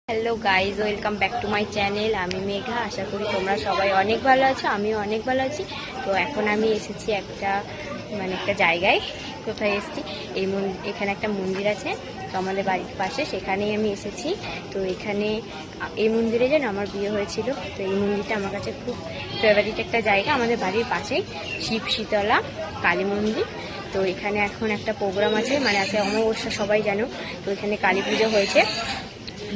Hello guys, welcome back to my channel. আমি মেঘা। আশা করি তোমরা সবাই অনেক ভালো আছো, আমিও অনেক ভালো আছি। তো এখন আমি এসেছি একটা জায়গায়। কোথায় এসেছি? এখানে একটা মন্দির আছে, তো আমাদের বাড়ির পাশে, সেখানেই আমি এসেছি। তো এই মন্দিরে যেন আমার বিয়ে হয়েছিল। তো এই মন্দিরটা আমার কাছে খুব ফেভারিট একটা জায়গা। আমাদের বাড়ির পাশেই শিব শীতলা কালী মন্দির। তো এখানে এখন একটা প্রোগ্রাম আছে, মানে আছে অমাবস্যা, সবাই জানো। তো এখানে কালী পুজো হয়েছে,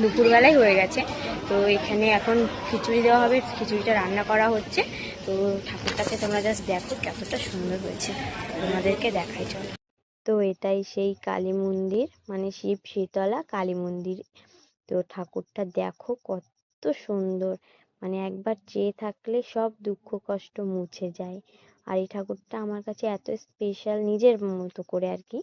দুপুরবেলায় হয়ে গেছে। তো এখানে এখন খিচুড়ি দেওয়া হবে, খিচুড়িটা রান্না করা হচ্ছে। তো ঠাকুরটাকে তোমরা জাস্ট দেখো কতটা সুন্দর হয়েছে, তোমাদেরকে দেখাই চলো। তো এটাই সেই কালী মন্দির, মানে শিব শীতলা কালী মন্দির। তো ঠাকুরটা দেখো কত সুন্দর, মানে একবার চেয়ে থাকলে সব দুঃখ কষ্ট মুছে যায়। আর এই ঠাকুরটা আমার কাছে এত স্পেশাল, নিজের মতো করে আর কি,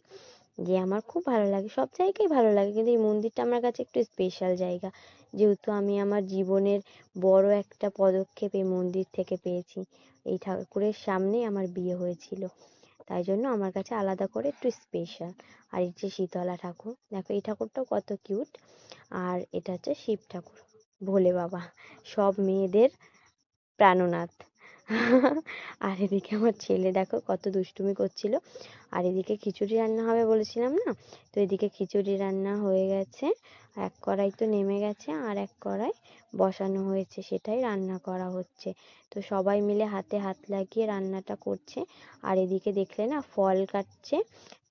যে আমার খুব ভালো লাগে। সব জায়গায় ভালো লাগে, কিন্তু এই মন্দিরটা আমার কাছে একটু স্পেশাল জায়গা, যেহেতু আমি আমার জীবনের বড় একটা পদক্ষেপ এই মন্দির থেকে পেয়েছি। এই ঠাকুরের সামনেই আমার বিয়ে হয়েছিল, তাই জন্য আমার কাছে আলাদা করে একটু স্পেশাল। আর এই যে শীতলা ঠাকুর, দেখো এই ঠাকুরটাও কত কিউট। আর এটা হচ্ছে শিব ঠাকুর, ভোলে বাবা, সব মেয়েদের প্রাণনাথ। আর এদিকে আমার ছেলে দেখো কত দুষ্টুমি করছিল। আর এদিকে খিচুড়ি রান্না হবে বলেছিলাম না, তো এদিকে খিচুড়ি রান্না হয়ে গেছে। এক কড়াই তো নেমে গেছে, আর এক কড়াই বসানো হয়েছে, সেটাই রান্না করা হচ্ছে। তো সবাই মিলে হাতে হাত লাগিয়ে রান্নাটা করছে। আর এদিকে দেখলে না, ফল কাটছে।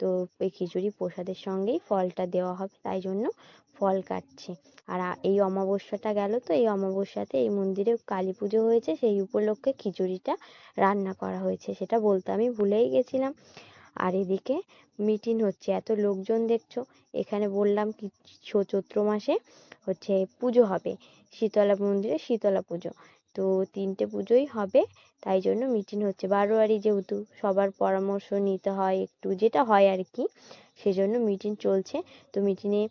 তো এই খিচুড়ি প্রসাদের সঙ্গেই ফলটা দেওয়া হবে, তাই জন্য ফল কাটছে। আর এই অমাবস্যাটা গেল, তো এই অমাবস্যাতে এই মন্দিরে কালী পুজো হয়েছে, সেই উপলক্ষে খিচুড়িটা রান্না করা হয়েছে, সেটা বলতে আমি ভুলেই গেছিলাম। আর এদিকে মিটিং হচ্ছে, এত লোকজন দেখছো। এখানে বললাম কি, চৈত্র মাসে হচ্ছে পুজো হবে, শীতলা মন্দিরে শীতলা পুজো। তো 3টে পুজোই হবে, তাই জন্য মিটিং হচ্ছে। বারোয়ারি যেহেতু, সবার পরামর্শ নিতে হয় একটু, যেটা হয় আর কি, সেজন্য মিটিং চলছে। তো মিটিংয়ে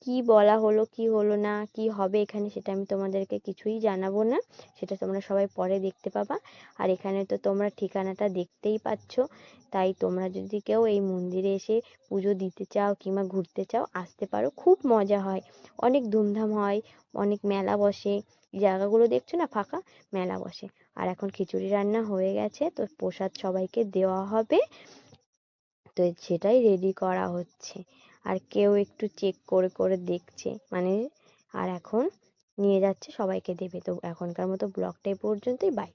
কি বলা হলো, কি হলো না, কি হবে এখানে, সেটা আমি তোমাদেরকে কিছুই জানাবো না, সেটা তোমরা সবাই পরে দেখতে পাবা। আর এখানে তো তোমরা ঠিকানাটা দেখতেই পাচ্ছ, তাই তোমরা যদি কেউ এই মন্দিরে এসে পুজো দিতে চাও কিংবা ঘুরতে চাও, আসতে পারো। খুব মজা হয়, অনেক ধুমধাম হয়, অনেক মেলা বসে। জায়গাগুলো দেখছো না ফাঁকা, মেলা বসে। আর এখন খিচুড়ি রান্না হয়ে গেছে, তো প্রসাদ সবাইকে দেওয়া হবে, তো সেটাই রেডি করা হচ্ছে। আর কেউ একটু চেক করে করে দেখছে, মানে। আর এখন নিয়ে যাচ্ছে, সবাইকে দেবে। তো এখনকার মতো ব্লগটা এই পর্যন্তই, বাই।